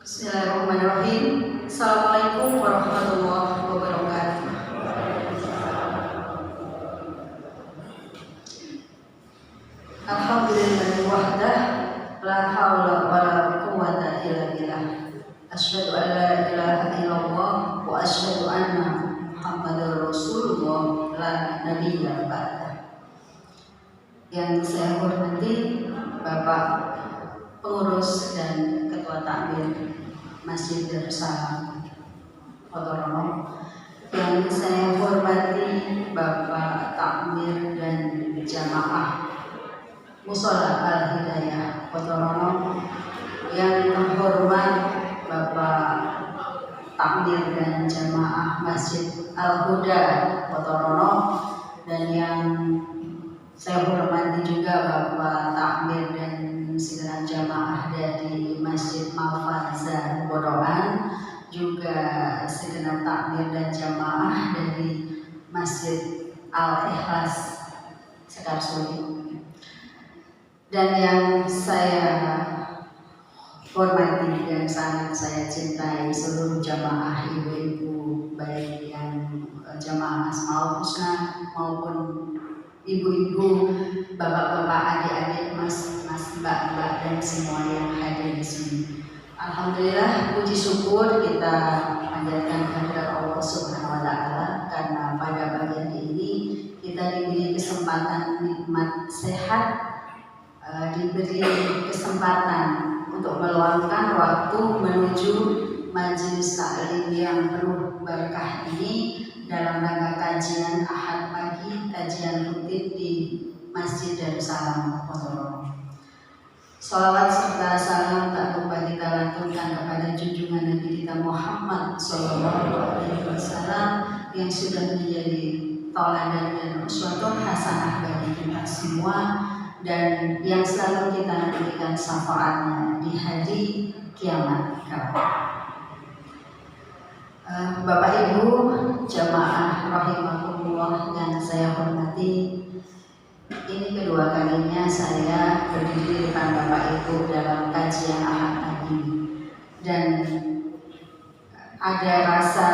Bismillahirrahmanirrahim. Assalamualaikum warahmatullahi wabarakatuh. Alhamdulillahi wahdah, la haula wala quwwata illa billah. Asyhadu an la ilaha illallah wa asyhadu anna Muhammadar Rasulullah la nabiyya ba'dah. Yang saya hormati Bapak pengurus dan ketua takmir Masjid Darussalam Potorono, yang saya hormati Bapak takmir dan jamaah Mushola Al-Hidayah Potorono, yang terhormat Bapak takmir dan jamaah Masjid Al-Huda Potorono, dan yang saya hormati juga Bapak takmir dan segenap jamaah dari Masjid Malfaza Boroan, juga segenap takmir dan jamaah dari Masjid Al-Ikhlas Sekarsuri. Dan yang saya hormati dan sangat saya cintai seluruh jamaah ibu-ibu, baik yang jamaah Asmaul Husna maupun ibu-ibu, bapak-bapak, adik-adik, mas, mbak-mbak, dan semua yang hadir di sini. Alhamdulillah, puji syukur kita panjatkan kehadirat Allah Subhanahu wa Ta'ala, karena pada pagi hari ini kita diberi kesempatan nikmat sehat, diberi kesempatan untuk meluangkan waktu menuju majelis taklim yang penuh berkah ini dalam rangka kajian Ahad pagi, kajian rutin di Masjid Darussalam Potorono. Sholawat serta salam tak lupa kita lantunkan kepada junjungan Nabi kita Muhammad SAW, yang sudah menjadi tauladan dan uswatun hasanah bagi kita semua, dan yang selalu kita nantikan syafaatnya di hari kiamat kelak. Bapak Ibu jamaah rahimakumullah yang saya hormati, ini kedua kalinya saya berdiri di depan Bapak Ibu dalam kajian Ahad pagi, dan ada rasa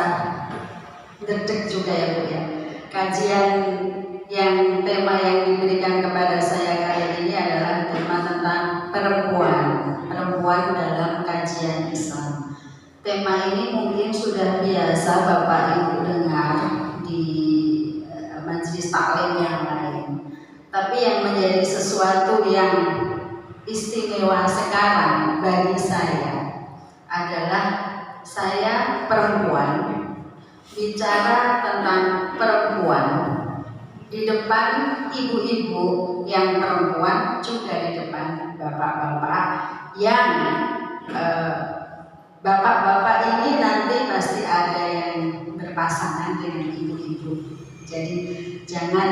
deg-deg juga ya Bu ya. Kajian yang tema yang diberikan kepada saya kali ini adalah tema tentang perempuan dalam kajian Islam. Tema ini mungkin sudah biasa Bapak Ibu dengar di majelis taklim yang lain, tapi yang menjadi sesuatu yang istimewa sekarang bagi saya adalah saya perempuan, bicara tentang perempuan di depan ibu-ibu yang perempuan, juga di depan bapak-bapak yang bapak-bapak ini nanti pasti ada yang berpasangan dengan ibu-ibu. Jadi jangan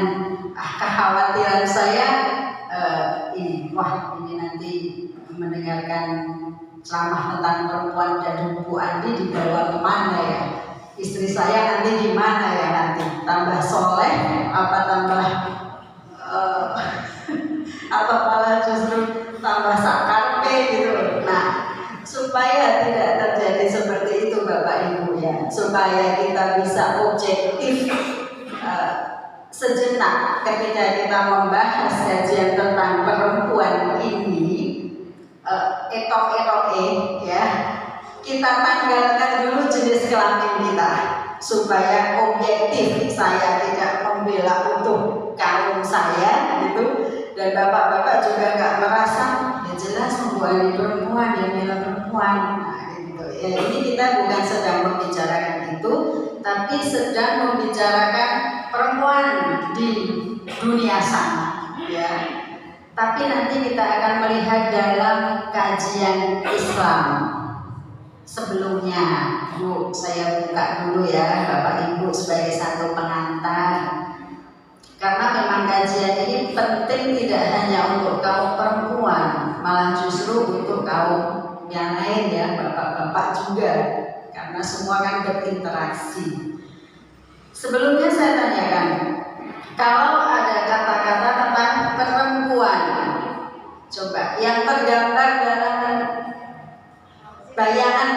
kekhawatiran saya ini nanti mendengarkan ceramah tentang perempuan dan Bu Andi dibawa kemana ya? Istri saya nanti gimana ya nanti? Tambah soleh apa tambah atau malah justru tambah sakarpe gitu? Nah, supaya tidak terjadi seperti itu Bapak Ibu ya, supaya kita bisa objektif sejenak ketika kita membahas kajian tentang perempuan ini, ya, kita tanggalkan dulu jenis kelamin kita supaya objektif. Saya tidak membela untuk kaum saya gitu, dan bapak-bapak juga nggak merasa ya jelas membuat perempuan, dia bilang perempuan. Nah, gitu. Ya, ini kita bukan sedang membicarakan itu, tapi sedang membicarakan perempuan di dunia sana, ya. Tapi nanti kita akan melihat dalam kajian Islam. Sebelumnya, Bu, saya buka dulu ya Bapak Ibu sebagai satu pengantar. Karena memang kajian ini penting tidak hanya untuk kaum perempuan, malah justru untuk kaum yang lain ya, bapak-bapak juga, karena semua kan berinteraksi. Sebelumnya saya tanyakan, kalau ada kata-kata tentang perempuan, coba yang tergambar dalam bayangan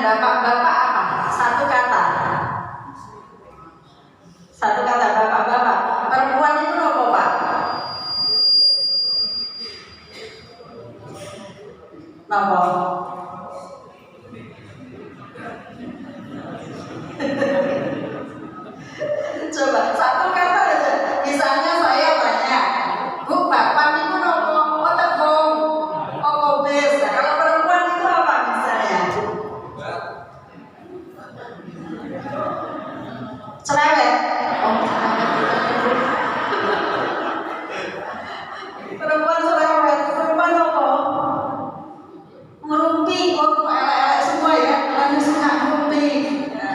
Napa? Coba satu kata aja. Misalnya saya tanya, Bu, Bapak itu nopo? Oh, tepung. Oh, kobes. Nah, kalau perempuan itu apa misalnya? Cerewet. Oh, perempuan cerewet. Perempuan nopo? Ngerumpi. Oh, elek-elek semua ya. Kalian suka ngerumpi. Ya.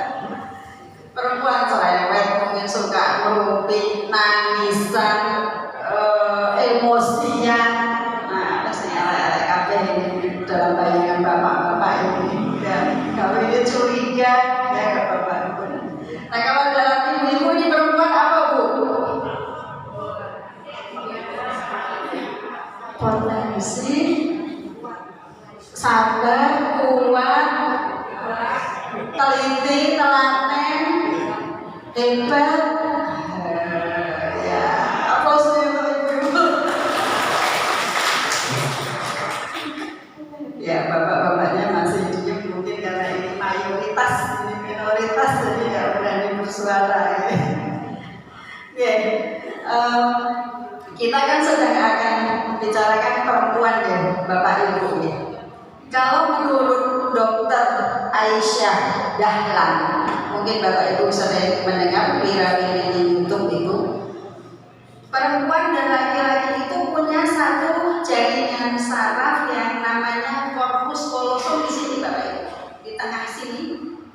Perempuan cerewet mungkin suka ngerumpi, nangisan, emosian. Nah, biasanya elek-elek kabeh ini dalam bayangan bapak-bapak ini. Ya, kalau ini curiga, ya nggak bapak. Nah, kalau dalam ibu-ibu ini perempuan apa, Bu? Potensi, sabar, kuat, teliti, telaten, hebat. Ya, apa sih ibu-ibu? Ya, bapak-bapaknya masih diem mungkin karena ini mayoritas, ini minoritas, jadi nggak berani bersuara. Ya. Kita kan sedang akan membicarakan perempuan ya, Bapak Ibu ya. Kalau menurut Dokter Aisyah Dahlan, mungkin Bapak Ibu sering mendengar viral di YouTube itu, perempuan dan laki-laki itu punya satu jaringan saraf yang namanya corpus callosum di sini, Bapak Ibu. Di tengah sini,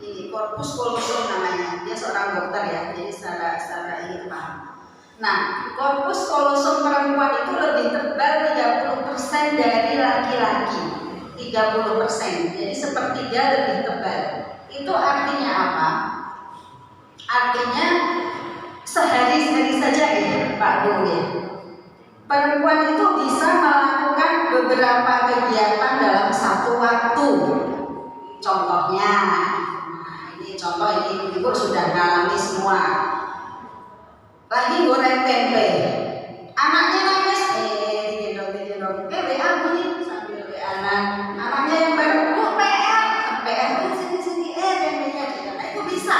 ini corpus callosum namanya. Dia seorang dokter ya, jadi secara ini paham. Nah, corpus callosum perempuan itu lebih tebal 30% dari laki-laki. 30%, jadi sepertiga lebih tebal. Itu artinya apa? Artinya sehari-hari saja ya Pak Bu ya, perempuan itu bisa melakukan beberapa kegiatan dalam satu waktu. Contohnya, nah ini contoh, ini ibu sudah ngalami semua. Lagi goreng tempe, anaknya nangis, digendong, WA bunyi sambil WA-an. Anaknya yang baru, Bu, PR sini, tempenya gitu. Nah itu bisa,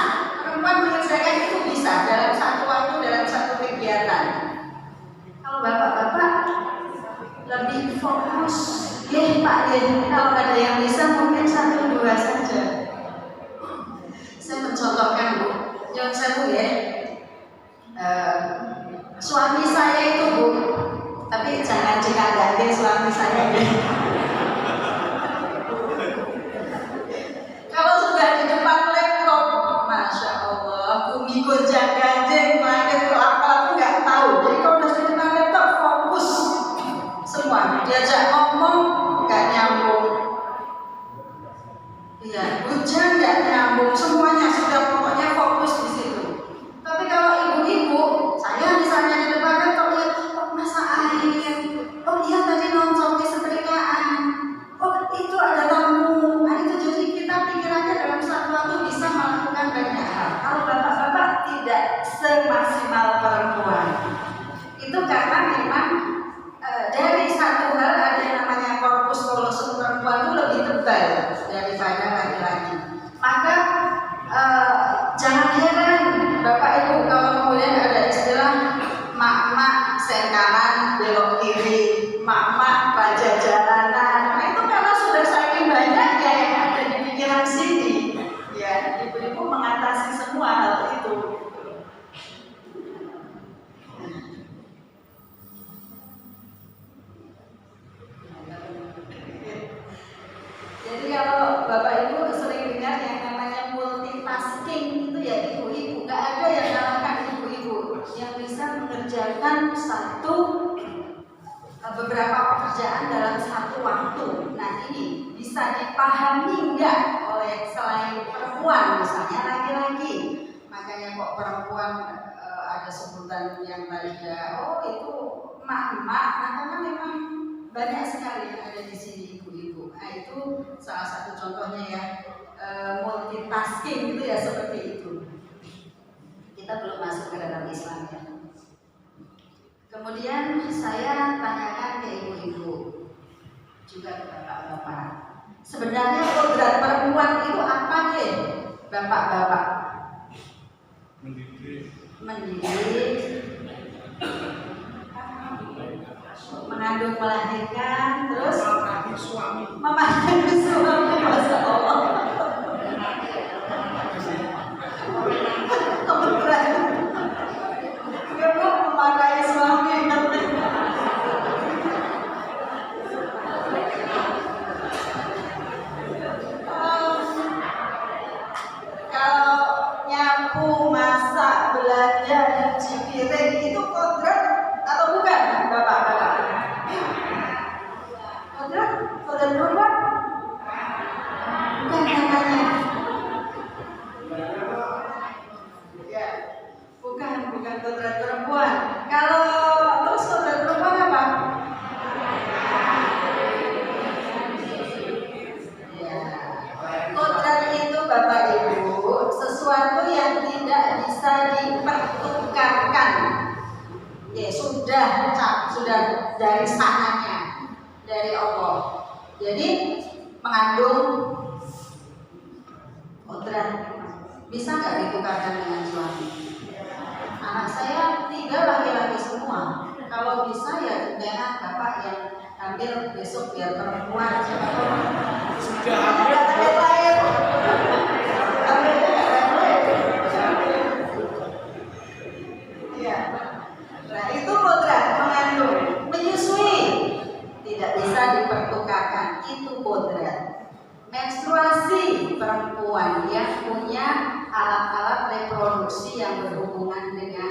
perempuan menyelesaikan itu bisa dalam satu waktu, dalam satu kegiatan. Kalau bapak-bapak lebih fokus, Pak, kalau ada yang bisa mungkin 1-2 saja. Saya mencontohkan Bu, jangan saya Bu ya. Suami saya itu Bu, tapi jangan dikandangin suami saya ya. Kalau sudah di depan laptop, Masya Allah, bumi gonjang ganjing, langit kelap-kelap nggak tahu. Jadi kalau sudah di depan laptop fokus semua, diajak ngomong nggak nyambung, iya hujan nggak nyambung, semuanya sudah pokoknya fokus di situ. Tapi kalau ibu-ibu, saya misalnya di depan laptop lihat, oh masak air, oh iya tadi nonton kesetrikaan, oh itu ada tamu, nah itu jadi kita pikirannya dalam satu waktu bisa melakukan banyak hal. Kalau bapak-bapak tidak semaksimal perempuan, itu karena memang dari satu hal ada yang namanya corpus callosum perempuan itu lebih tebal daripada laki-laki. Maka jangan heran Bapak Ibu kalau kemudian ada istilah mak-mak sen kanan belok kiri, mak-mak raja jalanan. Nah itu karena sudah saking banyak ya yang ada di pikiran sini. Ya, ibu-ibu mengatasi semua hal itu. Jadi kalau Bapak Ibu sering dengar yang namanya multitasking itu ya ibu-ibu, nggak ada yang kalahkan ibu-ibu yang bisa mengerjakan beberapa pekerjaan dalam satu waktu. Nah ini bisa dipahami nggak oleh selain perempuan, misalnya laki-laki. Makanya kok perempuan ada sebutan yang tadi ya, oh itu emak-emak. Nah karena memang banyak sekali yang ada di sini ibu-ibu. Nah itu salah satu contohnya ya, multitasking itu ya seperti itu. Kita belum masuk ke dalam Islam ya. Kemudian saya tanyakan ke ibu-ibu, juga ke bapak-bapak. Sebenarnya kodrat perempuan itu apa ya, bapak-bapak? Mendidik, mengandung, melahirkan, terus memahami suami, Masya Allah. Memakai suami. Kalau nyapu, masak, belanja, cuci piring itu kodrat atau bukan, bapak-bapak? Kodrat perempuan? Bukan namanya. Ya, bukan kodrat perempuan. Kalau terus kodrat perempuan apa? Ya, kodrat itu Bapak Ibu sesuatu yang tidak bisa dipertukarkan. Ya, sudah dari sananya, dari Allah. Jadi mengandung kodrat bisa nggak ditukarkan dengan suami? Anak saya 3 laki-laki semua. Kalau bisa ya dengan bapak yang ambil besok biar perempuan. Sudah ambil lahir. Ya. Nah itu kodrat mengandung, menyusui tidak bisa dipertukarkan, itu kodrat. Menstruasi perempuan yang punya alat-alat reproduksi yang berhubungan dengan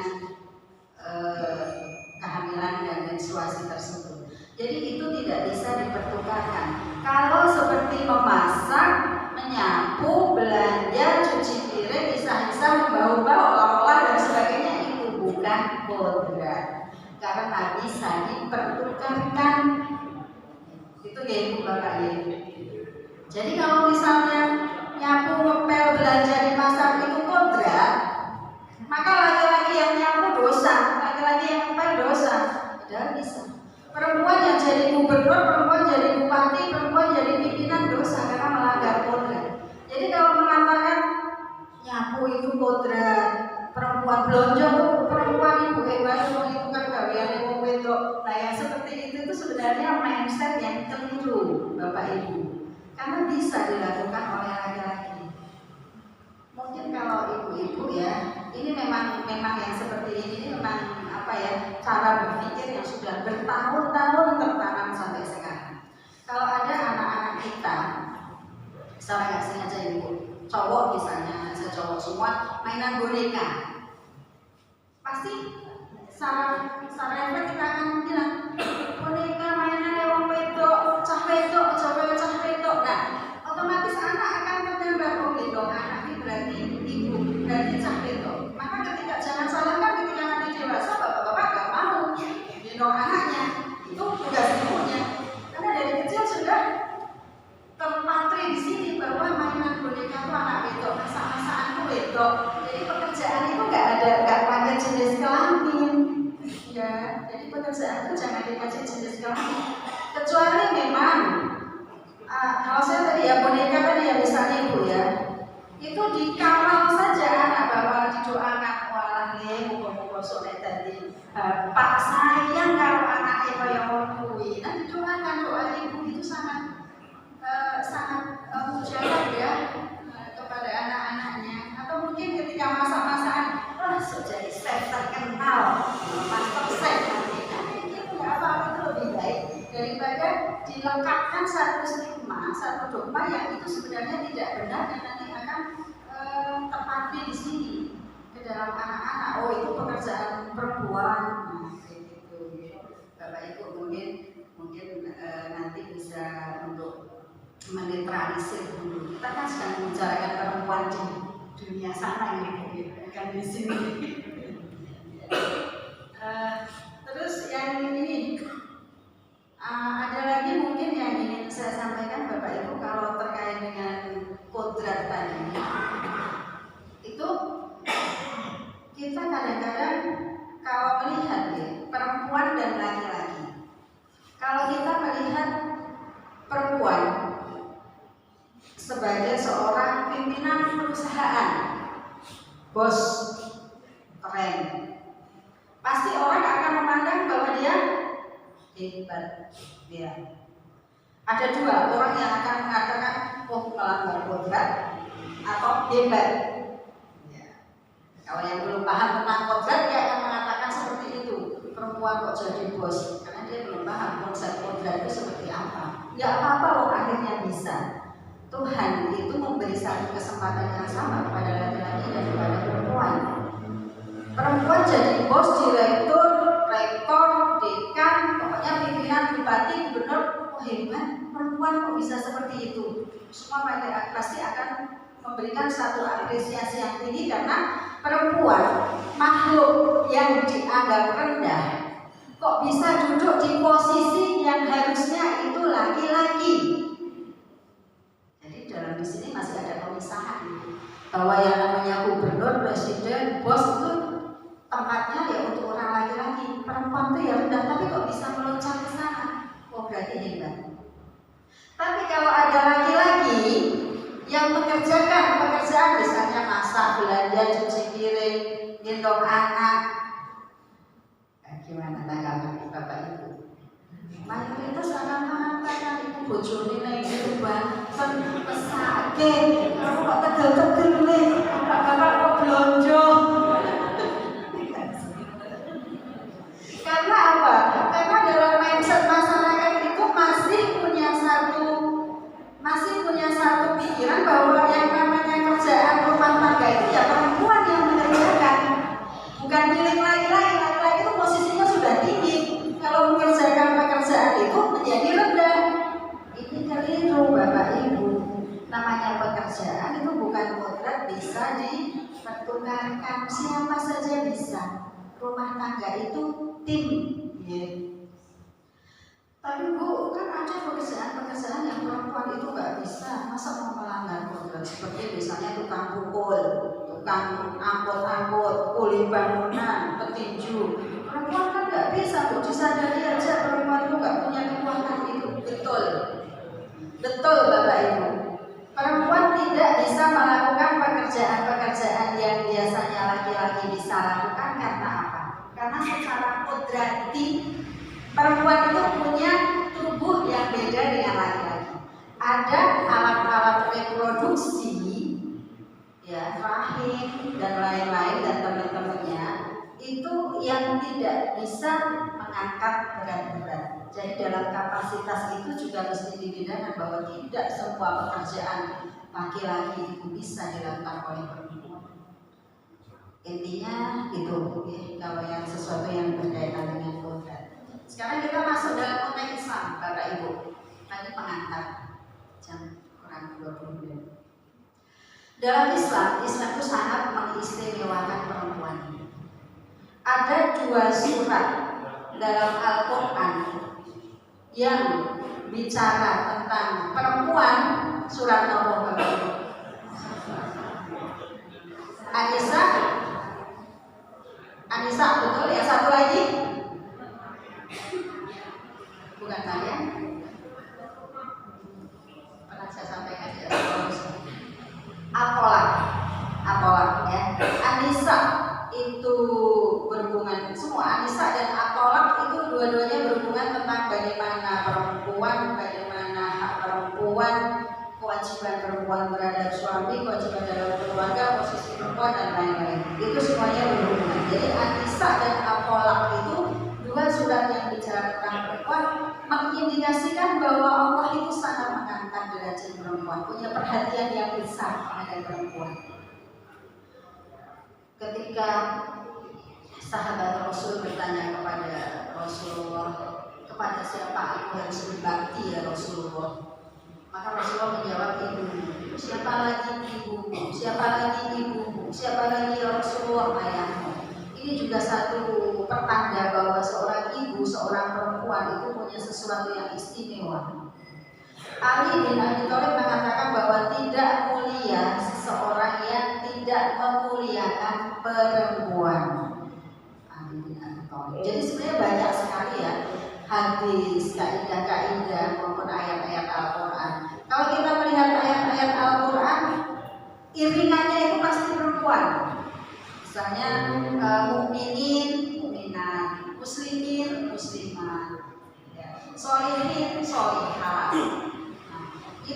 kehamilan dan menstruasi tersebut. Jadi itu tidak bisa dipertukarkan. Kalau seperti memasak, menyapu, belanja, cuci piring, isah-isah, membau-bau, olah-olah dan sebagainya itu bukan kodrat karena bisa dipertukarkan. Itu ya Ibu Bapak ya. Jadi kalau misalnya nyapu, ngepel, belanja, dimasak itu kodrat, maka laki-laki yang nyapu dosa, laki-laki yang ngepel dosa. Padahal bisa. Perempuan yang jadi gubernur, perempuan jadi bupati, perempuan jadi pimpinan dosa karena melanggar kodrat. Jadi kalau mengatakan nyapu itu kodrat, perempuan belanja tuh perempuan ibu hebat, itu kan gaweane wong wedok. Nah yang seperti itu sebenarnya mindset yang keliru Bapak Ibu. Karena bisa dilakukan oleh laki-laki. Mungkin kalau ibu-ibu ya, ini memang yang seperti ini memang apa ya, cara berpikir yang sudah bertahun-tahun tertanam sampai sekarang. Kalau ada anak-anak kita, misalnya nggak sengaja ibu, cowok misalnya, saya cowok semua mainan boneka, pasti secara efek kita akan bilang boneka mainan wong wedok, cah wedok. Nah, otomatis anak akan tergambar oh gitu, anak ini berarti ibu, berarti cah wedok. Maka ketika jangan salah kan ketika nanti dewasa bapak-bapak nggak mau gendong anaknya, itu tugas ibunya. Karena dari kecil sudah terpatri di sini bahwa mainan boneka itu anak wedok, masa-masaan itu wedok. Jadi pekerjaan itu nggak pakai jenis kelamin. Ya, jadi pekerjaan itu jangan dikasih jenis kelamin. Kecuali memang kalau saya tadi ya boneka tadi ya misalnya ibu ya, itu dikawal saja anak bahwa didoakan walah nggih muga-muga soleh tadi Pak sayang kalau anaknya kaya ngono kuwi. Nah didoakan, doa ibu itu sangat mujarab ya kepada anak-anaknya. Atau mungkin ketika masa-masaan so jadi chef terkenal, master chef nanti itu nggak apa-apa, itu lebih baik daripada dilengkapkan satu stigma, satu dogma yang itu sebenarnya tidak benar dan nanti akan terpatri di sini ke dalam anak-anak. Oh itu pekerjaan perempuan, nah kayak gitu. Bapak Ibu mungkin nanti bisa untuk menetralisir dulu. Kita kan sedang membicarakan perempuan di dunia sana ini, bukan di sini. Terus yang ini ada lagi mungkin yang ingin saya sampaikan Bapak Ibu kalau terkait dengan kodrat tadi. Itu kita kadang-kadang kalau melihat ya, perempuan dan laki-laki. Kalau kita melihat bos keren, pasti orang akan memandang bahwa dia hebat. Ya. Ada dua orang yang akan mengatakan oh melanggar kodrat atau hebat. Ya. Kalau yang belum paham tentang kodrat dia akan mengatakan seperti itu. Perempuan kok jadi bos? Karena dia belum paham konsep kodrat itu seperti apa. Ya apa-apa loh akhirnya bisa. Tuhan itu memberi satu kesempatan yang sama kepada laki-laki dan kepada perempuan. Perempuan jadi bos, direktur, rektor, dekan, pokoknya pimpinan, bupati, gubernur, oh hebat. Perempuan kok bisa seperti itu? Semua pasti akan memberikan satu apresiasi yang tinggi karena perempuan makhluk yang dianggap rendah kok bisa duduk di posisi yang harusnya itu laki-laki. Jadi dalam di sini masih ada pemisahan bahwa yang namanya gubernur, presiden, bos itu tempatnya ya untuk orang laki-laki. Perempuan itu ya rendah, tapi kok bisa meloncat ke sana? Oh berarti hebat. Tapi kalau ada laki-laki yang mengerjakan pekerjaan misalnya masak, belanja, cuci piring, gendong anak, gimana tanggapan Bapak Ibu? Mayoritas akan mengatakan ibu bojone nek itu banten pesake, kamu kok tegel-tegel nih, bapak kok blonjo. Karena apa? Karena dalam mindset masyarakat itu masih punya satu pikiran bahwa yang namanya kerjaan rumah tangga itu ya perempuan yang mengerjakan, bukan milik laki-laki. Laki-laki itu posisinya sudah tinggi. Kalau mengerjakan pekerjaan itu menjadi rendah. Ini keliru Bapak Ibu. Namanya pekerjaan itu bukan kodrat bisa dipertukarkan. Siapa saja bisa. Rumah tangga itu tim. Tapi Bu, kan ada pekerjaan yang perempuan itu nggak bisa. Masa mau melanggar kodrat? Seperti misalnya tukang pukul, tukang angkut-angkut, kuli bangunan, petinju. Perempuan kan nggak bisa, Bu. Disadari aja perempuan itu nggak punya kekuatan itu. Betul Bapak Ibu. Perempuan tidak bisa melakukan pekerjaan-pekerjaan yang biasanya laki-laki bisa lakukan karena apa? Karena secara kodrati perempuan itu punya tubuh yang beda dengan laki-laki. Ada alat-alat reproduksi, ya rahim dan lain-lain dan teman-temannya itu yang tidak bisa mengangkat berat-berat. Jadi dalam kapasitas itu juga mesti dibedakan bahwa tidak semua pekerjaan laki-laki itu bisa dilakukan oleh perempuan. Intinya itu, ya, kalau yang sesuatu yang berkaitan dengan kodrat. Sekarang kita masuk dalam konteks Islam, Bapak Ibu. Tadi pengantar jam kurang 20 menit. Dalam Islam itu sangat mengistimewakan perempuan. Ada 2 surat dalam Al-Quran yang bicara tentang perempuan. Surat nomor berapa? An-Nisa, betul ya? Satu lagi? Bukan kalian? Pernah saya sampaikan ya? At-Tolak ya. An-Nisa itu berhubungan, semua An-Nisa dan At-Tolak itu dua-duanya berhubungan tentang bagaimana bagaimana hak perempuan, kewajiban perempuan terhadap suami, kewajiban dalam keluarga, posisi perempuan dan lain-lain. Itu semuanya berhubungan. Jadi An-Nisa dan At-Tolak itu 2 surat yang bicara tentang perempuan, mengindikasikan bahwa Allah itu sangat mengangkat derajat perempuan, punya perhatian yang besar terhadap perempuan. Ketika sahabat Rasul bertanya kepada Rasulullah, kepada siapa aku harus berbakti ya Rasulullah? Maka Rasulullah menjawab, ibumu. Siapa lagi ibumu? Siapa lagi ibumu? Siapa lagi ya Rasulullah? Ayahmu. Ini juga satu pertanda bahwa seorang ibu, seorang perempuan itu punya sesuatu yang istimewa. Ali bin Abi Thalib mengatakan bahwa tidak mulia seseorang yang tidak memuliakan perempuan. Ali bin Abi Thalib. Jadi sebenarnya banyak sekali ya hadis, kaidah-kaidah maupun ayat-ayat Al-Quran. Kalau kita melihat ayat-ayat Al-Quran, iringannya itu pasti perempuan.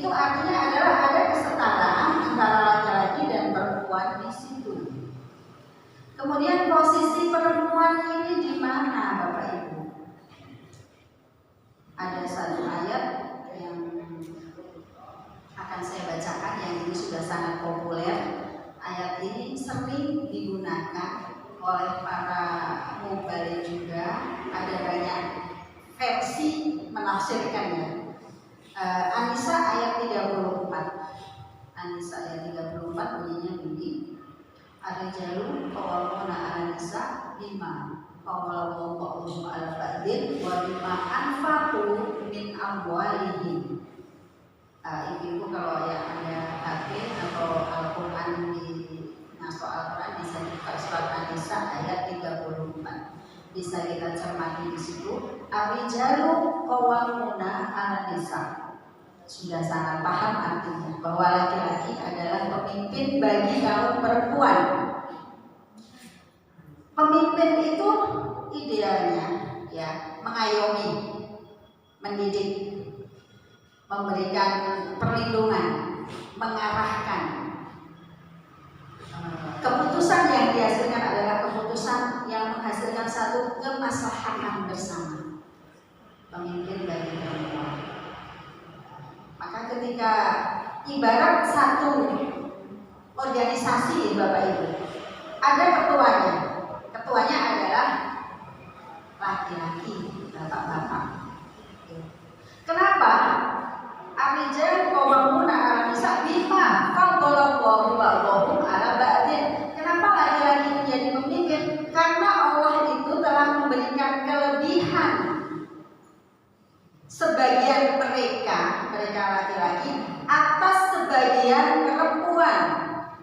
itu artinya adalah ada kesetaraan antara laki-laki dan perempuan di situ. Kemudian posisi perempuan ini di mana, Bapak Ibu? Ada satu ayat yang akan saya bacakan yang ini sudah sangat populer. Ayat ini sering digunakan oleh para mubalik juga. Ada banyak versi menafsirkannya. An-Nisa ayat 34. An-Nisa ayat 34 bunyinya begini. Ar-rijalu qawwamuna 'alan nisa bima qawwama ba'dhum 'ala ba'din wa bima anfaqu min amwalihim. Ibu kalau yang ada HP atau Al-Quran di Naskah Al-Quran bisa dibuka surat An-Nisa ayat 34. Bisa kita cermati di situ. Ar-rijalu qawwamuna 'alan nisa. Sudah sangat paham artinya bahwa laki-laki adalah pemimpin bagi kaum perempuan. Pemimpin itu idealnya ya mengayomi, mendidik, memberikan perlindungan, mengarahkan. Keputusan yang dihasilkan adalah keputusan yang menghasilkan satu kemaslahatan bersama. Pemimpin bagi perempuan. Maka ketika ibarat satu organisasi, Bapak Ibu, ada ketuanya. Ketuanya adalah laki-laki, bapak-bapak. Kenapa? Ar-rijal qawwamuna 'alan nisa bima faddalallahu ba'dahum 'ala ba'din. Kenapa laki-laki menjadi pemimpin? Karena Allah itu telah memberikan kelebihan sebagian mereka laki-laki atas sebagian perempuan.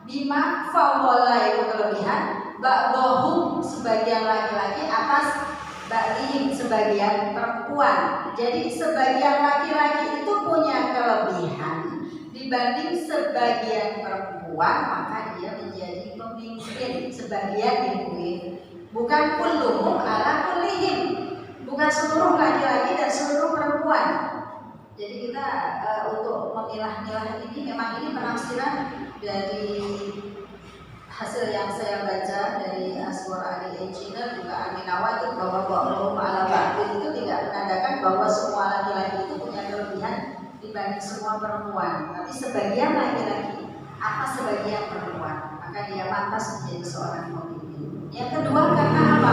Bima faddala itu kelebihan, ba'dahum sebagian laki-laki atas ba'dihim sebagian perempuan. Jadi sebagian laki-laki itu punya kelebihan dibanding sebagian perempuan, maka dia menjadi pemimpin. Sebagian dibuat, bukan kulluhum ala kullihim, bukan seluruh laki-laki dan seluruh perempuan. Jadi kita untuk memilah-milah ini memang ini penafsiran dari hasil yang saya baca dari Aswar Ali Engineer juga Aminawa itu bahwa ba'dhum 'ala ba'din itu tidak menandakan bahwa semua laki-laki itu punya kelebihan dibanding semua perempuan, tapi sebagian laki-laki atas sebagian perempuan, maka dia pantas menjadi seorang pemimpin. Yang kedua karena apa?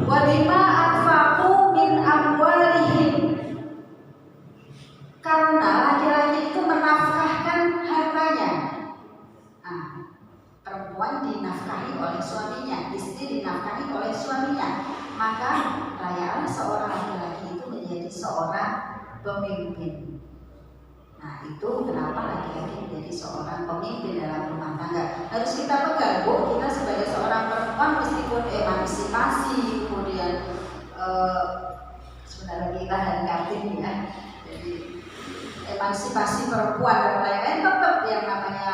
Wa bima anfaqu min amwalihim. Karena laki-laki itu menafkahkan hartanya. Perempuan dinafkahi oleh suaminya, istri dinafkahi oleh suaminya, maka layaklah seorang laki-laki itu menjadi seorang pemimpin. Nah itu kenapa laki-laki menjadi seorang pemimpin dalam rumah tangga. Harus kita pegang, Bu, kita sebagai seorang perempuan meskipun emansipasi, kemudian sebenarnya kita hari Kartini ya, jadi emansipasi perempuan dan lain-lain, tetap yang namanya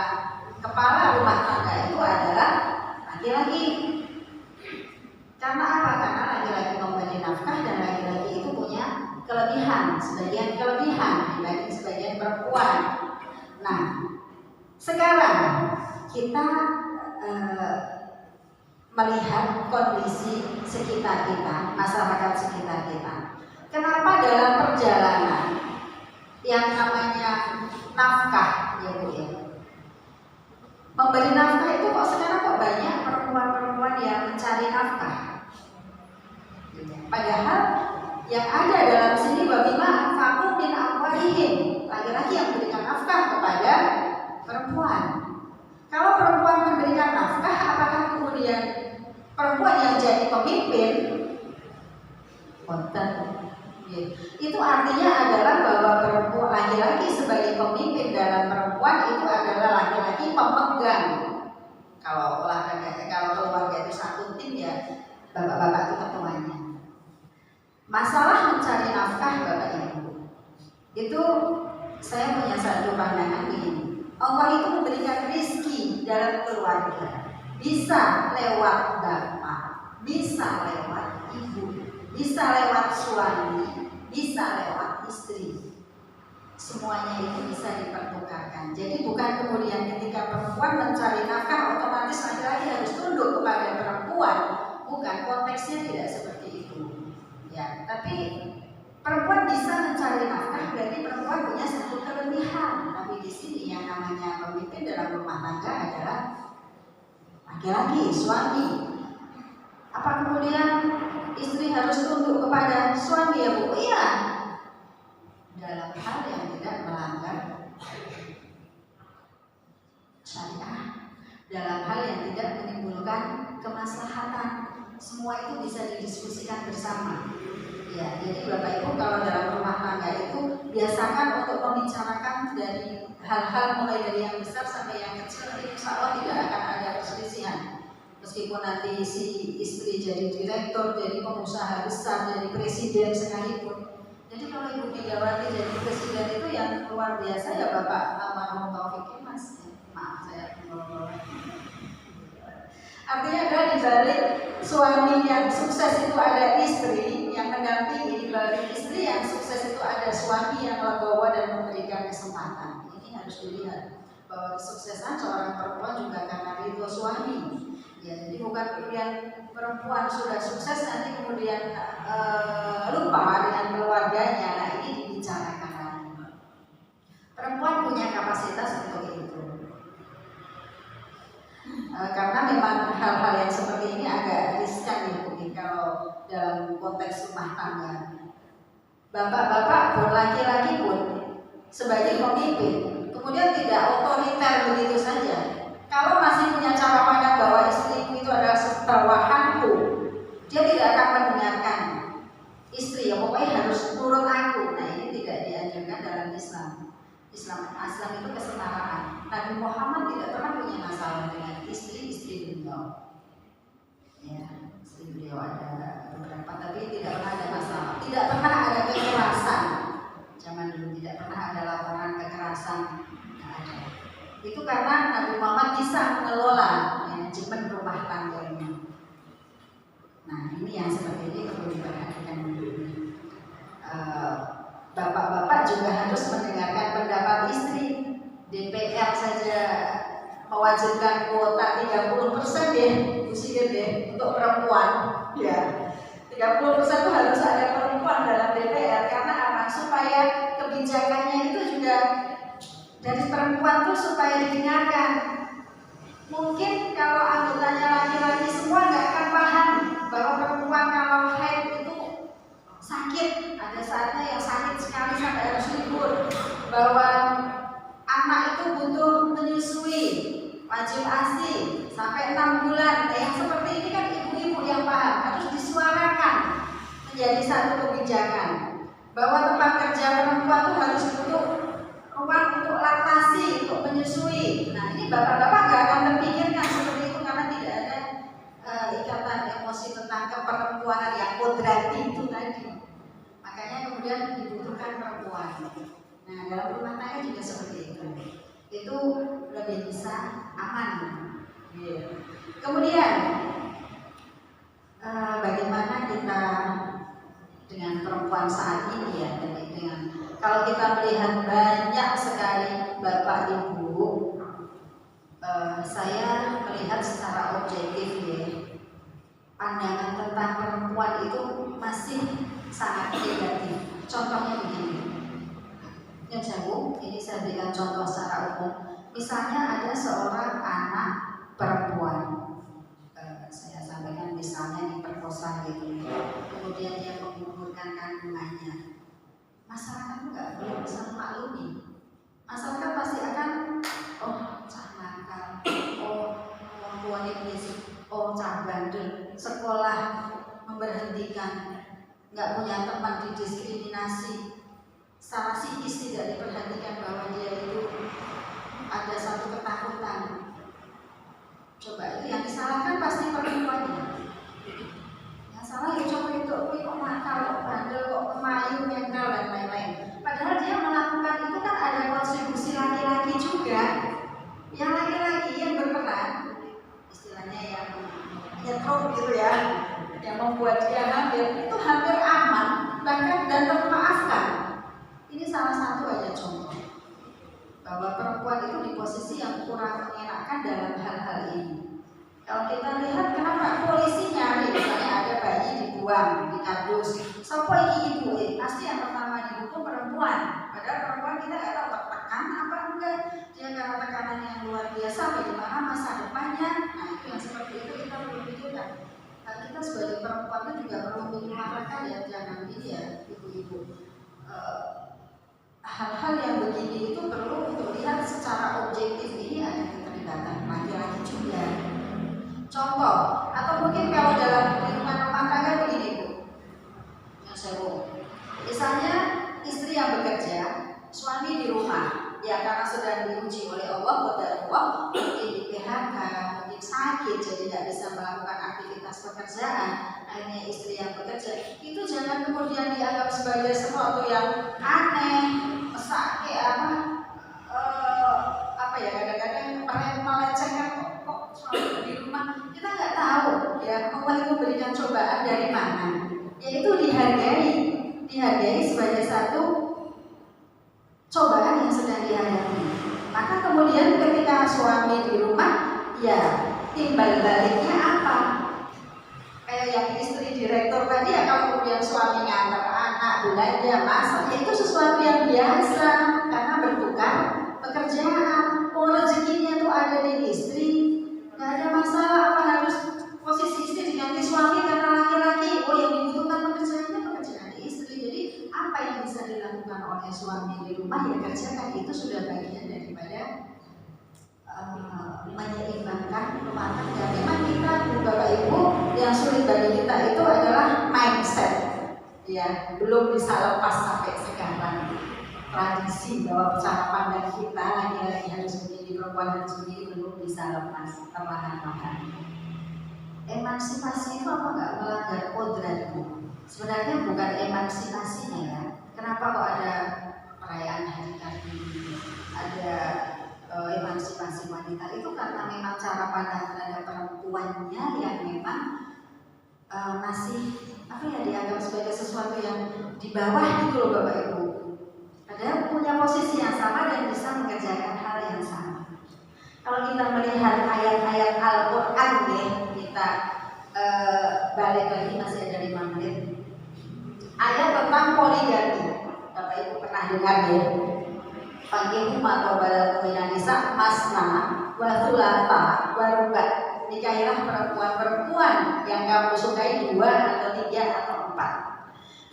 kepala rumah tangga itu adalah laki-laki. Karena apa? Karena laki-laki memberi nafkah dan laki-laki itu punya kelebihan, sebagian kelebihan dibanding sebagian perempuan. Nah, sekarang kita melihat kondisi sekitar kita, masyarakat sekitar kita. Kenapa dalam perjalanan yang namanya nafkah, ya Bu ya, memberi nafkah itu kok sekarang kok banyak perempuan-perempuan yang mencari nafkah. Padahal yang ada dalam sini wabima anfaqu min amwalihim, laki-laki yang memberikan nafkah kepada perempuan. Kalau perempuan memberikan nafkah, apakah kemudian perempuan yang jadi pemimpin? Konten. Itu artinya adalah bahwa perempuan laki-laki sebagai pemimpin dalam perempuan itu adalah laki-laki pemegang. Kalau olahraga, kalau keluarga itu satu tim ya, bapak-bapak itu ketuanya. Masalah mencari nafkah, Bapak Ibu, itu saya punya satu pandangan begini. Allah itu memberikan rezeki dalam keluarga, bisa lewat bapak, bisa lewat ibu, bisa lewat suami, bisa lewat istri. semuanya itu bisa dipertukarkan. Jadi bukan kemudian ketika perempuan mencari nafkah otomatis laki-laki harus tunduk kepada perempuan. Bukan, konteksnya tidak seperti itu. Ya, tapi perempuan bisa mencari nafkah, berarti perempuan punya satu kelebihan. Tapi di sini yang namanya pemimpin dalam rumah tangga adalah laki-laki, suami. Apa kemudian istri harus tunduk kepada suami ya Bu? Iya. Dalam hal yang tidak melanggar syariah, dalam hal yang tidak menimbulkan kemaslahatan, semua itu bisa didiskusikan bersama. Ya, jadi Bapak Ibu kalau dalam rumah tangga itu biasakan untuk membicarakan dari hal-hal mulai dari yang besar sampai yang kecil, insya Allah tidak akan ada perselisihan. Meskipun nanti si istri jadi direktur, jadi pengusaha besar, jadi presiden sekalipun. Jadi kalau Ibu Megawati jadi presiden itu yang luar biasa ya Bapak almarhum Taufik Kemas. Maaf saya membawa. Artinya adalah di balik suami yang sukses itu ada istri yang mendampingi, di balik istri yang sukses itu ada suami yang legowo dan memberikan kesempatan. Ini harus dilihat bahwa kesuksesan seorang perempuan juga karena ridho suami. Ya, jadi bukan kemudian perempuan sudah sukses nanti kemudian lupa dengan keluarganya. Nah ini dibicarakan lagi. Perempuan punya kapasitas untuk itu. Karena memang hal-hal yang seperti ini agak riskan ya mungkin kalau dalam konteks rumah tangga. Bapak-bapak pun, laki-laki pun sebagai pemimpin kemudian tidak otoriter begitu saja. Kalau masih punya cara pandang bahwa istriku itu adalah bawahanku, dia tidak akan mendengarkan istri, ya pokoknya harus nurut aku. Nah ini tidak diajarkan dalam Islam. Islam itu kesetaraan. Nabi Muhammad tidak pernah punya masalah dengan istri beliau. Ya, istri beliau ada beberapa, tapi tidak pernah ada masalah. Tidak pernah ada kekerasan. Zaman dulu tidak pernah ada laporan kekerasan. Tidak ada. Itu karena Nabi Muhammad bisa mengelola manajemen rumah tangganya. Nah ini yang seperti ini perlu diperhatikan dulu. Bapak-bapak juga harus mendengarkan pendapat istri. DPR saja mewajibkan kuota 30% deh, usia deh untuk perempuan. Ya, 30% itu harus ada perempuan dalam DPR karena apa? Supaya kebijakannya itu juga dari perempuan tuh supaya didengarkan. Mungkin kalau anggotanya laki-laki semua nggak akan paham bahwa perempuan kalau haid itu sakit, ada saatnya yang sakit sekali sampai harus libur, bahwa anak itu butuh menyusui, wajib ASI sampai 6 bulan. Yang seperti ini kan ibu-ibu yang paham, harus disuarakan menjadi satu kebijakan bahwa tempat kerja perempuan itu harus butuh ruang untuk laktasi, untuk menyusui. Nah ini bapak-bapak gak akan terpikirkan seperti itu karena tidak ada ikatan emosi tentang keperempuanan yang kodrati itu tadi. Makanya kemudian dibutuhkan perempuan. Nah dalam rumah tangga juga seperti itu. Itu lebih bisa aman. Kemudian bagaimana kita dengan perempuan saat ini ya, dengan kalau kita melihat banyak sekali bapak ibu, saya melihat secara objektif ya, pandangan tentang perempuan itu masih sangat negatif. Contohnya begini, yang jauh ini saya berikan contoh secara umum. Misalnya ada seorang anak perempuan, saya sampaikan misalnya diperkosa gitu, kemudian dia menggugurkan kandungannya. Masyarakat nggak boleh bisa memaklumi. Masyarakat pasti akan, oh cah nakal, oh orang tuanya berisik, oh cah bandel, sekolah memberhentikan, nggak punya teman, didiskriminasi, secara psikis tidak diperhatikan bahwa dia itu ada satu ketakutan. Coba itu yang disalahkan pasti perempuannya. Yang salah ya coba itu, kok nakal, kok bandel, kok kemayu, mental dan lain-lain. Padahal dia melakukan itu kan ada kontribusi laki-laki juga. Yang laki-laki yang berperan, istilahnya yang nyetrum gitu ya, yang membuat dia hamil itu hampir aman, bahkan dan termaafkan. Ini salah satu aja contoh. bahwa perempuan itu di posisi yang kurang mengenakan dalam hal-hal ini. Kalau kita lihat kenapa polisi nyari, misalnya ada bayi dibuang di kardus, siapa ini ibu? Pasti yang pertama dihukum perempuan. Padahal perempuan kita nggak tahu tertekan apa enggak, dia karena tekanan yang luar biasa, bagaimana masa depannya. Nah itu yang seperti itu kita perlu pikirkan. Nah, kita sebagai perempuan itu juga perlu menyuarakan ya, jangan ini ya ibu-ibu. Hal-hal yang begini itu perlu untuk lihat secara objektif, ini ada keterlibatan laki-laki juga. Contoh, atau mungkin kalau dalam lingkungan rumah tangga begini Bu, yang saya mau, misalnya istri yang bekerja, suami di rumah, ya karena sedang diuji oleh Allah, qadarullah, mungkin di PHK, mungkin sakit, jadi tidak bisa melakukan aktivitas pekerjaan, akhirnya istri yang bekerja, itu jangan kemudian dianggap sebagai sesuatu yang aneh, sakit apa ya, kadang-kadang melecehkan kok suami di rumah. Kita nggak tahu ya Allah itu berikan cobaan dari mana, yaitu dihargai sebagai satu cobaan yang sedang dihadapi. Maka kemudian ketika suami di rumah, ya timbal baliknya apa? Kayak yang istri direktur tadi ya, kalau kemudian suami ngantar anak belanja masak, ya itu sesuatu yang biasa karena bertukar pekerjaan. Rezekinya tuh ada di istri, nggak ada masalah. Apa harus posisi istri diganti suami karena laki-laki? Oh yang dibutuhkan pekerjaannya pekerjaan istri. Jadi apa yang bisa dilakukan oleh suami di rumah ya kerjakan, itu sudah bagian daripada menyeimbangkan rumah tangga. Memang kita Bapak Ibu yang sulit bagi kita itu adalah mindset, ya belum bisa lepas sampai sekarang. Tradisi bahwa cara pandang kita laki-laki harus begini, perempuan harus begini, belum bisa lepas perlahan-lahan. Emansipasi itu apa nggak melanggar kodratku? Sebenarnya bukan emansipasinya ya. Kenapa kok ada perayaan Hari Kartini, ada emansipasi wanita? Itu karena memang cara pandang terhadap perempuannya yang memang masih apa ya, dianggap sebagai sesuatu yang di bawah gitu loh Bapak Ibu. Ada punya posisi yang sama dan bisa mengerjakan hal yang sama. Kalau kita melihat ayat-ayat Al-Quran ya, kita balik lagi, masih ada 5 menit. Ayat tentang poligami, Bapak Ibu pernah dengar ya? Fankihu ma taba minan nisa masna wa thulatha wa ruba'. Nikahilah perempuan-perempuan yang kamu sukai 2 atau 3 atau 4.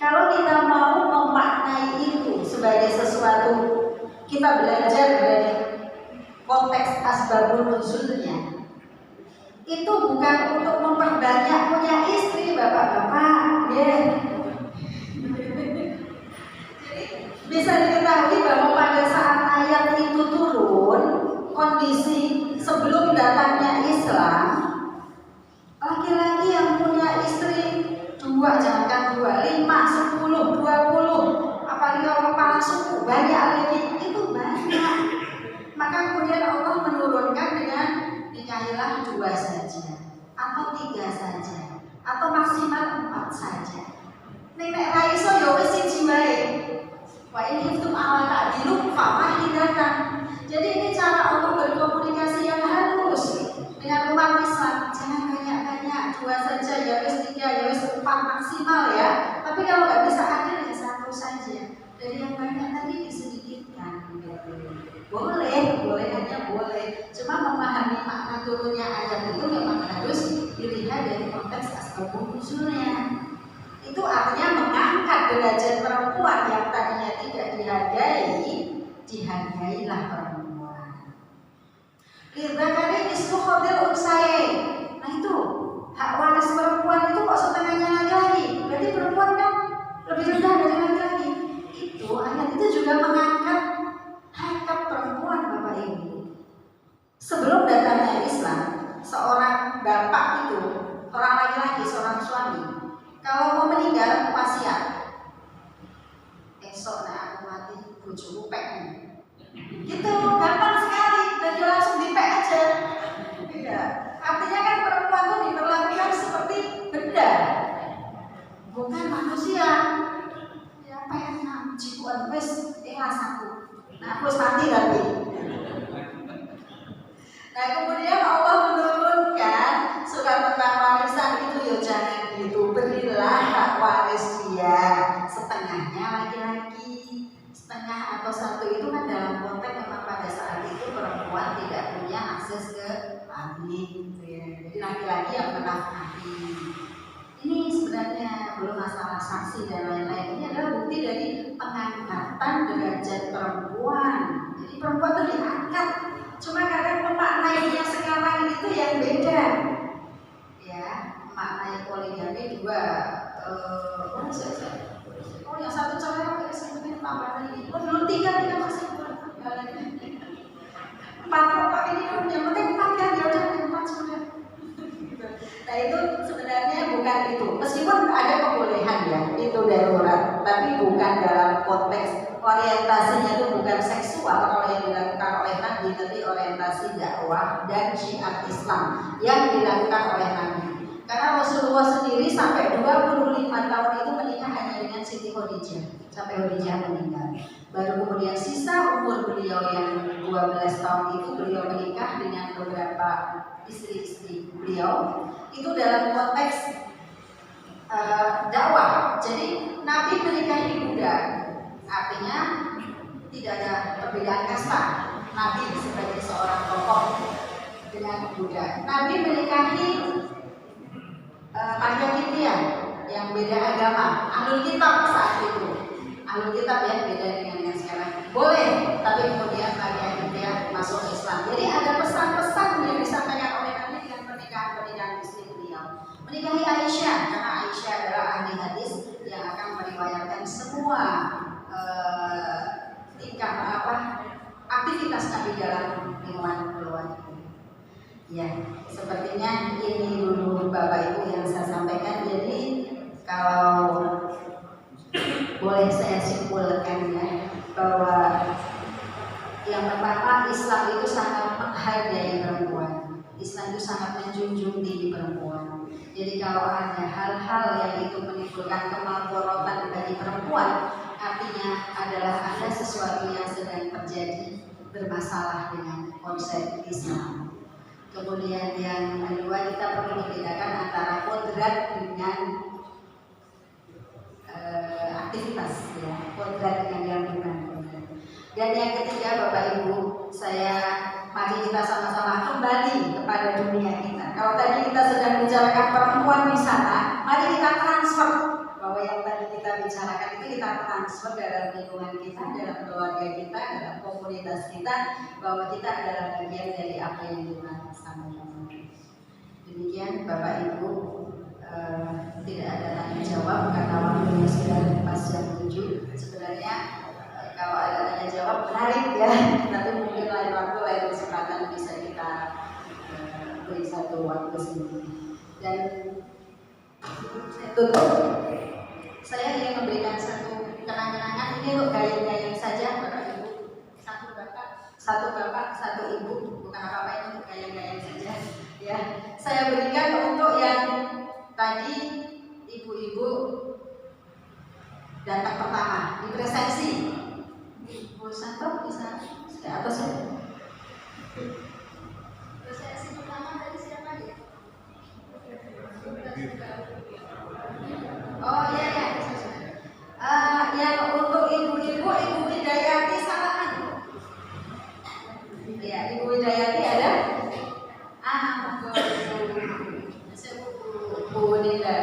Kalau kita mau memaknai itu sebagai sesuatu, kita belajar dari konteks asbabun nuzulnya. Itu bukan untuk memperbanyak punya istri, bapak-bapak, ya. Bisa diketahui bahwa pada saat ayat itu turun, kondisi sebelum datangnya Islam, laki-laki yang punya istri 2, jangankan 2, 5, 10, 20, apalagi kalau kepala suku banyak lagi, itu banyak. Maka kemudian Allah menurunkan dengan nikahilah 2 saja, atau 3 saja, atau maksimal 4 saja. Nek raiso ya wis siji wae. Wa in khiftum alla ta'dilu fawahidatan. Jadi ini cara Allah berkomunikasi yang halus dengan umat Islam. Jangan banyak-banyak, 2 saja, ya wis 3, ya wis 4 maksimal ya. Tapi kalau nggak bisa adil ya 1 saja. Dari yang banyak tadi disedikitkan. Boleh hanya boleh. Cuma memahami makna turunnya ayat itu memang harus dilihat dari konteks asbabun nuzulnya. Itu artinya mengangkat derajat perempuan yang tadinya tidak dihargai, dihargailah perempuan. Lidzakari mislu hadzil unsyayain. Nah itu hak waris perempuan itu kok setengahnya laki-laki. Berarti perempuan kan lebih rendah dari laki-laki. Itu ayat itu juga mengangkat harkat perempuan Bapak Ibu. Sebelum datangnya Islam, seorang bapak itu, orang laki-laki, seorang suami, kalau mau meninggal wasiat. Esok nak aku mati, bojoku pek. Gitu, gampang sekali, dan langsung dipek aja. Nah kemudian Allah menurunkan surat tentang warisan itu, ya jangan gitu, berilah hak waris dia setengahnya laki-laki, setengah atau satu itu kan dalam konteks memang pada saat itu perempuan tidak punya akses ke laki, gitu ya. Jadi laki-laki yang menafkahi. Ini sebenarnya belum masalah saksi dan lain-lain. Ini adalah bukti dari pengangkatan derajat perempuan. Jadi perempuan itu diangkat. Cuma kadang memaknainya sekarang itu yang beda. Ya, maknai poligami dua. Oh yang satu cewek sebenarnya tambah lagi. Oh belum tiga masih kurang. Empat pokok ini yang penting empat kan, ya udah empat sudah. Nah itu sebenarnya bukan itu. Meskipun ada kebolehan ya, itu darurat, tapi bukan dalam konteks orientasinya itu bukan seksual kalau yang dilakukan oleh Nabi, tapi orientasi dakwah dan syiar Islam yang dilakukan oleh Nabi. Karena Rasulullah sendiri sampai 25 tahun itu menikah hanya dengan Siti Khadijah sampai Khadijah meninggal. Baru kemudian sisa umur beliau yang 12 tahun itu beliau menikah dengan beberapa istri-istri beliau. Itu dalam konteks dakwah. Jadi Nabi menikahi budak, artinya tidak ada perbedaan kasta. Nabi sebagai seorang tokoh dengan budak. Nabi menikahi Maria Kitian yang beda agama, ahlul kitab saat itu. Ahlul kitab ya, beda dengan yang sekarang. Boleh, tapi kemudian Maria Kitian masuk Islam. Jadi ada pesan-pesan yang disampaikan oleh Nabi dengan pernikahan istri beliau. Menikahi Aisyah, karena Aisyah adalah ahli hadis yang akan meriwayatkan semua aktivitas Nabi dalam lingkungan keluarga. Ya, sepertinya ini dulu Bapak Ibu yang saya sampaikan. Jadi kalau boleh saya simpulkan ya, bahwa yang pertama Islam itu sangat menghargai perempuan. Islam itu sangat menjunjung tinggi perempuan. Jadi kalau ada hal-hal yang itu menimbulkan kemalborotan bagi perempuan, artinya adalah ada sesuatu yang sedang terjadi bermasalah dengan konsep Islam. Kemudian yang kedua, kita perlu membedakan antara kodrat dengan aktivitas, ya, kodrat dengan yang bukan kodrat. Dan yang ketiga, Bapak Ibu, mari kita sama-sama kembali kepada dunia kita. Kalau tadi kita sedang bicarakan perempuan di sana, mari kita transfer bahwa yang tadi kita bicarakan itu kita transfer dalam lingkungan kita, dalam keluarga kita, dalam komunitas kita, bahwa kita adalah bagian dari apa yang kita sama-sama. Demikian Bapak Ibu, tidak ada tanya jawab karena waktunya sudah pas jam 7. Sebenarnya kalau ada tanya jawab menarik ya, tapi mungkin lain waktu, lain kesempatan bisa kita beri satu waktu sendiri. Dan saya tutup. Saya ingin memberikan satu kenang-kenangan ini untuk gayung-gayung saja, Bapak Ibu. Satu bapak, satu ibu, bukan apa-apa, ini untuk gayung-gayung saja. Ya, saya berikan untuk yang tadi ibu-ibu datang pertama di presensi. Ibu Santo bisa atau saya? Presensi pertama dari siapa ya? Oh iya ya. Yang untuk ibu-ibu, Ibu Hidayati Salaman. Ya, Ibu Hidayati ada? Bu Dinda.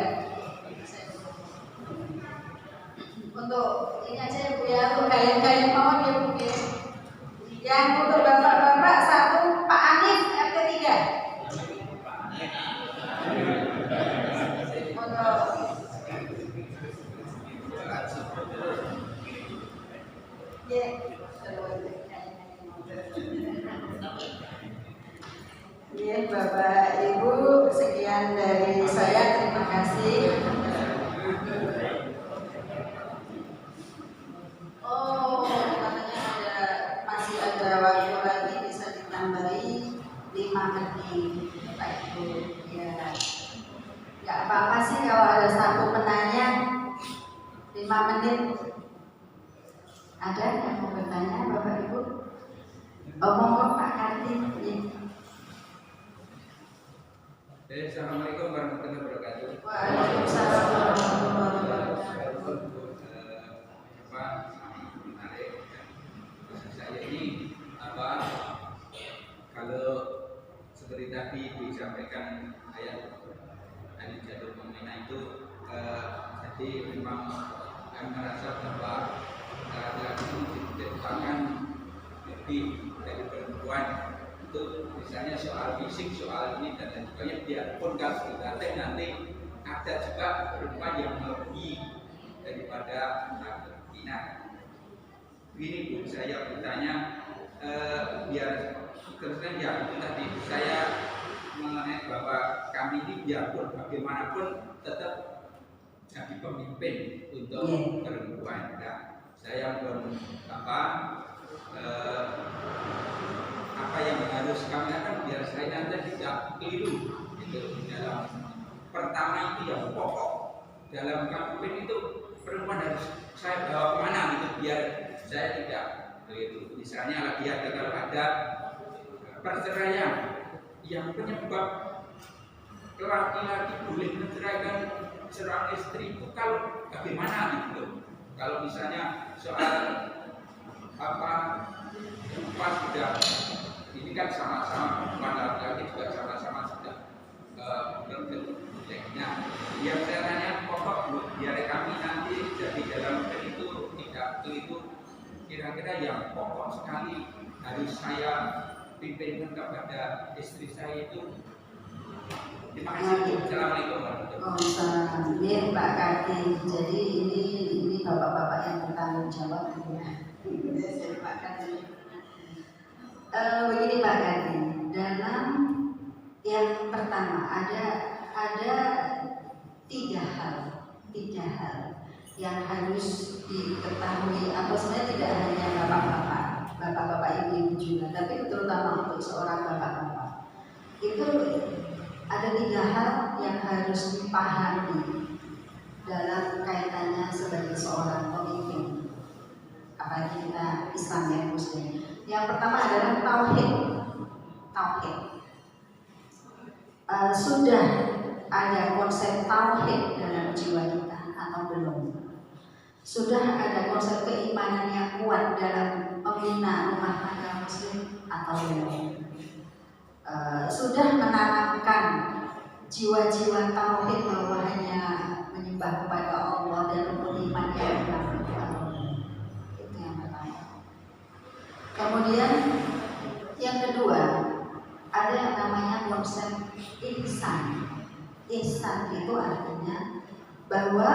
Untuk ini aja ya Bu ya, untuk kalian mohon ya Bu ya. Yang untuk bapak-bapak satu, Pak Anif RT 3. Ya, Bapak Ibu, sekian dari saya. Terima kasih. Oh, katanya masih ada waktu lagi, bisa ditambahi 5 menit, Bapak Ibu. Ya, nggak apa-apa sih kalau ada satu penanya 5 menit. Ada yang mau bertanya, Bapak Ibu? Oh, monggo Pak Karti. Ya. Assalamualaikum warahmatullahi wabarakatuh. Waalaikumsalam warahmatullahi wabarakatuh. Menarik. Saya ini kalau seperti tadi disampaikan ayat jatuh pemina itu, jadi memang kami merasa bahwa laki-laki itu diciptakan lebih dari perempuan. Itu misalnya soal fisik, soal ini dan lain sebagainya, biarpun kalau dilatih nanti ada juga perempuan yang melebihi daripada laki-laki. Nah, ini Bu, saya bertanya biar teruskan ya itu tadi saya mengenai bahwa kami ini biarpun bagaimanapun tetap jadi pemimpin untuk perempuan. Nah, saya pun apa yang harus kami lakukan biar saya nanti tidak keliru itu dalam pertama itu yang pokok dalam pemimpin itu perempuan harus saya bawa kemana gitu biar saya tidak keliru. Misalnya lagi ada kalau ada perceraian yang penyebab laki-laki boleh menceraikan seorang istri itu kalau bagaimana gitu. Kalau misalnya soal pas sudah ini kan sama-sama perempuan laki-laki juga sama-sama sudah nah, yang saya tanya pokok biar kami nanti jadi dalam itu tidak itu kira-kira yang pokok sekali harus saya pimpinkan kepada istri saya itu. Terima kasih. Assalamualaikum warahmatullahi wabarakatuh. Iya Pak Karti, jadi ini bapak-bapak yang bertanggung jawab ya. Jadi Pak Karti. Begini Pak Karti, dalam yang pertama ada tiga hal yang harus diketahui, atau sebenarnya tidak hanya bapak-bapak ibu-ibu juga, tapi terutama untuk seorang bapak-bapak itu ada tiga hal yang harus dipahami dalam kaitannya sebagai seorang pemimpin, apalagi kita Islam yang Muslim. Yang pertama adalah tauhid. Sudah ada konsep tauhid dalam jiwa kita atau belum? Sudah ada konsep keimanan yang kuat dalam membina rumah tangga Muslim atau belum? Sudah menanamkan jiwa-jiwa tauhid bahwa hanya menyembah kepada Allah dan rukun iman yang benar atau belum? Itu yang pertama. Kemudian yang kedua, ada yang namanya konsep ihsan. Ihsan itu artinya bahwa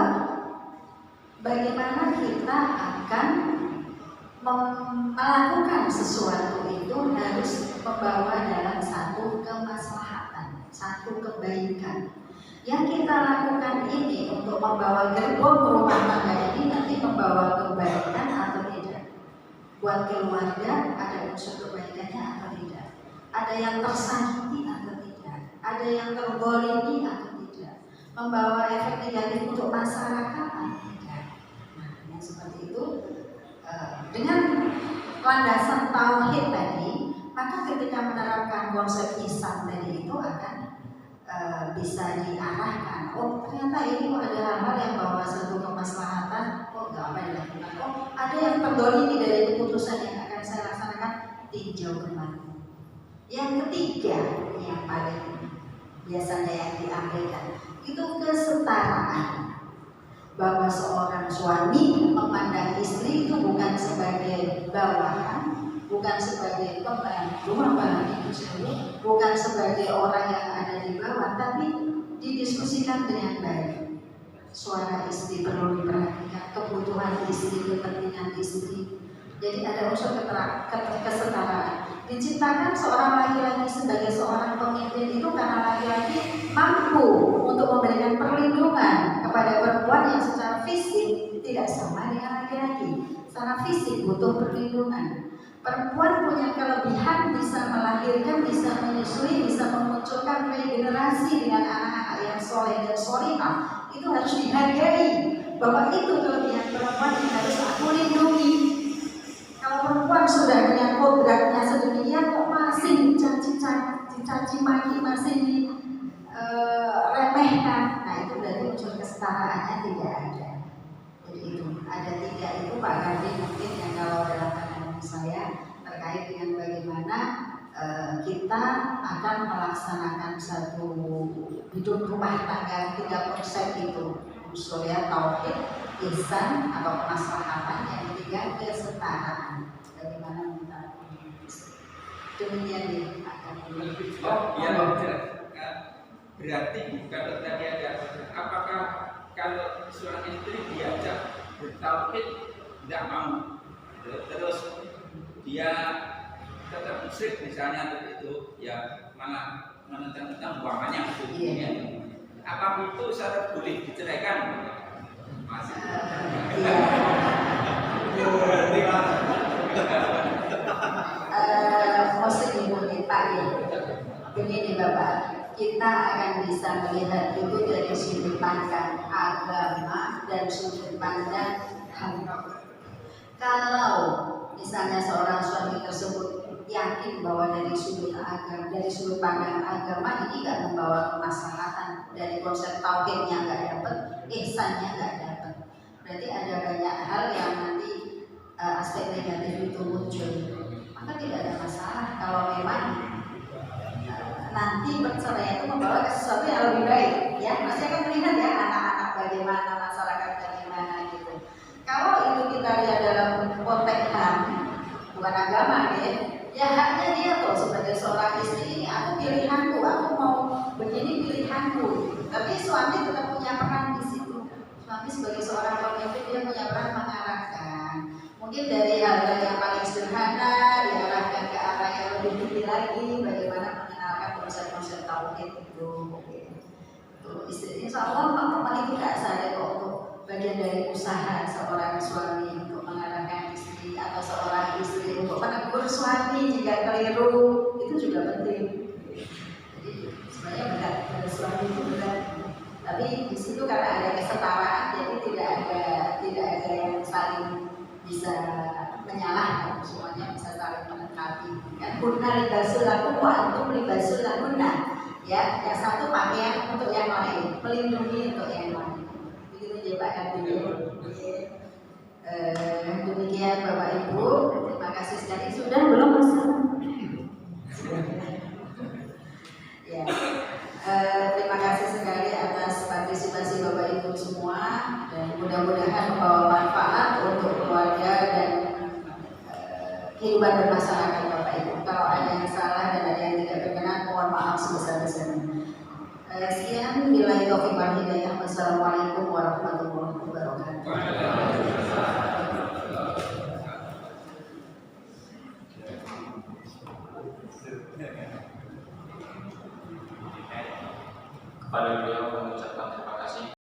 bagaimana kita akan melakukan sesuatu itu harus membawa dalam satu kemaslahatan, satu kebaikan. Yang kita lakukan ini untuk membawa gerbong rumah tangga ini nanti membawa kebaikan atau tidak? Buat keluarga ada unsur kebaikannya atau tidak? Ada yang tersakiti atau tidak? Ada yang terbolimi atau tidak? Membawa efek negatif untuk masyarakat atau tidak? Nah, yang seperti itu dengan landasan tauhid tadi, maka ketika menerapkan konsep ihsan tadi itu akan bisa diarahkan. Oh, ternyata ini ada hal-hal yang bawa satu kemaslahatan. Oh, nggak apa dilakukan. Oh, ada yang terdolimi dari keputusan yang akan saya laksanakan, tinjau kembali. Yang ketiga, yang paling biasanya yang diabaikan itu kesetaraan. Bahwa seorang suami memandang istri itu bukan sebagai bawahan, bukan sebagai pembantu, bukan sebagai orang yang ada di bawah, tapi didiskusikan dengan baik. Suara istri perlu diperhatikan, kebutuhan istri, kepentingan istri. Jadi ada unsur kesetaraan. Diciptakan seorang laki-laki sebagai seorang pemimpin itu karena laki-laki mampu untuk memberikan perlindungan kepada perempuan yang secara fisik tidak sama dengan laki-laki. Secara fisik butuh perlindungan. Perempuan punya kelebihan, bisa melahirkan, bisa menyusui, bisa memunculkan regenerasi dengan anak-anak yang soleh dan solihah. Itu harus dihargai bahwa itu kelebihan perempuan yang harus aku lindungi. Kalau perempuan sudah dengan kodratnya sedemikian kok masih dicaci maki, masih itu Pak Kardi mungkin yang kalau dalam pandangan saya terkait dengan bagaimana kita akan melaksanakan satu hidup rumah tangga 3 konsep itu, usulnya tauhid, ihsan atau kemaslahatan, yang ketiga kesetaraan. Bagaimana minta demikian nih Pak Kardi. Berarti kalau tadi ada apakah kalau suami istri diajak bertauhid tidak mau, terus dia tetap musyrik misalnya begitu, ya malah menentang uangnya ya. Apa itu syarat boleh diceraikan? Masih. Mesti dimulai Pak ya. Begini Bapak, kita akan bisa melihat itu dari sudut pandang agama dan sudut pandang hawa. Kalau misalnya seorang suami tersebut yakin bahwa dari sudut pandang agama ini nggak membawa kemaslahatan, dari konsep tauhidnya nggak dapat, ihsannya nggak dapat, berarti ada banyak hal yang nanti aspek negatif itu muncul, maka tidak ada masalah kalau memang nanti perceraian itu membawa ke sesuatu yang lebih baik, ya. Masih akan melihat ya anak-anak bagaimana, masyarakat bagaimana gitu. Kalau itu kita lihat dalam konteks HAM, bukan agama ya haknya dia tuh sebagai seorang istri ini, aku pilihanku, aku mau begini pilihanku. Tapi suami tetap punya peran di situ. Suami sebagai seorang pemimpin dia punya peran mengarahkan. Mungkin dari hal yang paling sederhana diarahkan ke arah yang lebih tinggi lagi, bagaimana mengenalkan konsep-konsep tauhid itu. Insya Allah teman-teman itu gak sadar kok untuk bagian dari usaha seorang suami untuk mengarahkan istri atau seorang istri untuk menegur suami jika keliru, itu juga penting. Jadi sebenarnya berat, pada suami itu berat. Tapi di situ karena ada kesetaraan, jadi tidak ada yang saling bisa menyalahkan, semuanya bisa saling melengkapi. Kan kunna libasul lakum wa antum libasul lahunna. Ya, yang satu pakaian untuk yang lain, melindungi untuk yang lain. Begitu ya Pak Kardi. Demikian Bapak Ibu, terima kasih sekali. Sudah belum Mas? Ya, terima kasih sekali atas partisipasi Bapak Ibu semua, dan mudah-mudahan membawa manfaat untuk keluarga dan kehidupan bermasyarakat Bapak Ibu. Kalau ada yang salah dan ada yang tidak berkenan, mohon maaf sebesar-besarnya. Sekian, billahi taufiq wal hidayah. Wassalamualaikum warahmatullahi wabarakatuh.